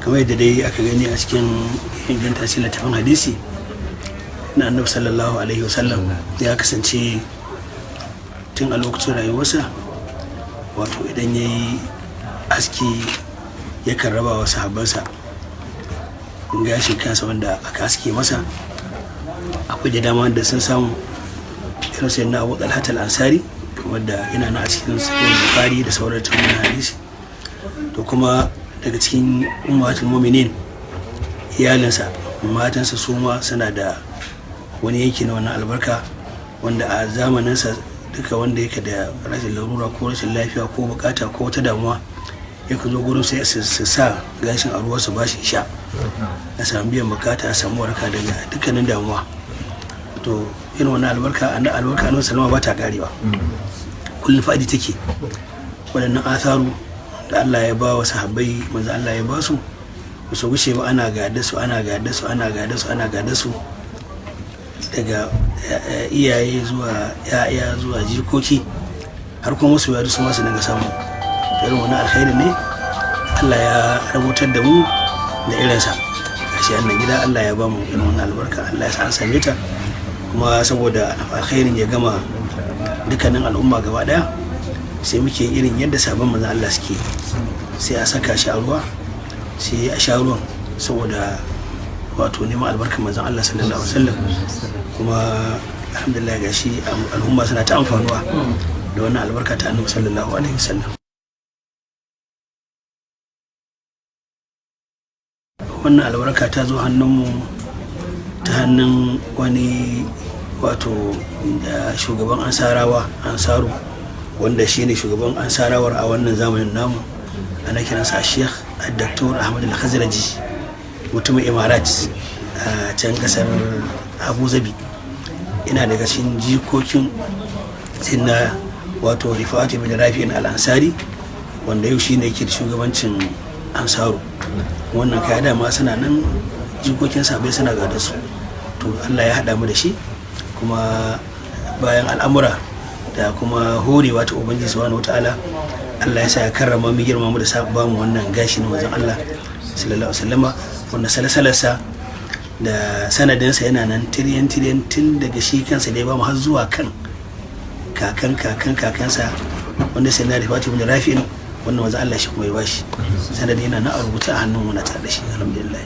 kamar yadda dai aka gani a cikin inganta shi littafin hadisi na annabi sallallahu alaihi wasallam ya kasance tun a lokacin rayuwarsa wato idan ya yi aski yakan raba wa sahabbansa gashin kansa wanda aka aske masa. Akwai da dama da sun samu irin sai na Abu Talhat al-Ansari wanda yana na a cikin sahih Bukhari da sauran tunan hadisi. To kuma daga cikin ummatul mu'minin iyalinsa matansa su ma suna da wani yanki na wannan albarka wanda a zamaninsa duka wanda yake da rashin larura ko rashin lafiya ko bukata ko wata damuwa yakan zo gurin sai su sa gashin a ruwa su bashi sha a samu biyan bukata a samu warka daga dukkanin damuwa. To irin wannan albarka annabi sallama ba ta karewa, kullum fa'idi take. Waɗannan atharu da Allah ya ba wa sahabbai manzo Allah ya ba su su wuce ba ana gada su daga iyaye zuwa ya'ya zuwa jikoki har kuma wasu yadu su masu daga samu. Irin wani alkhairi ne Allah ya rabutar da mu da irinsa. Gashi annan gida Allah ya ba mu irin wannan albarka, Allah ya sa an same ta, kuma saboda alkhairin ya gama dukkanin al'umma gaba daya sai muke irin yadda sabon manzon Allah suke, sai a saka shi a ruwa sai a sha ruwan saboda wato neman albarkar manzon Allah sallallahu alaihi wasallam. Kuma alhamdulillah gashi al'umma suna ta amfanuwa da wannan albarka ta annabi sallallahu alaihi wasallam. Wannan albarka ta zo hannunmu ta hannun wani wato shugaban ansaru wanda shine shugaban ansarawar a wannan zamanin namu, ana kiransa Sheikh Dr. Ahmad Al-Khazraji, mutumin Imarat a can kasar Abu Zabi. Ina daga cikin jikokin sinna wato Rifa'atu bin Rafi'in Al-Ansari wanda yau shine yake da shugabancin ansaru. Wannan kaya dama suna nan jikokin sabai suna gada su. To Allah ya haɗa mu da shi, kuma bayan al'amura da kuma horewa ta Ubangiji subhanahu wataala, Allah ya sa ya karrama mu girma mu da sa ba mu wannan gashi na wajen Allah sallallahu alaihi wasallama, wanda salsalarsa da sanadinsa yana nan tiriyan tun daga shi kansa da ya ba mu har zuwa kan kakansa wanda sai na Rifa'atu bin Rafi'in wannan wajen Allah shi kuma ya bashi sanadin yana na rubuta a hannun mu na tare da shi, alhamdulillah.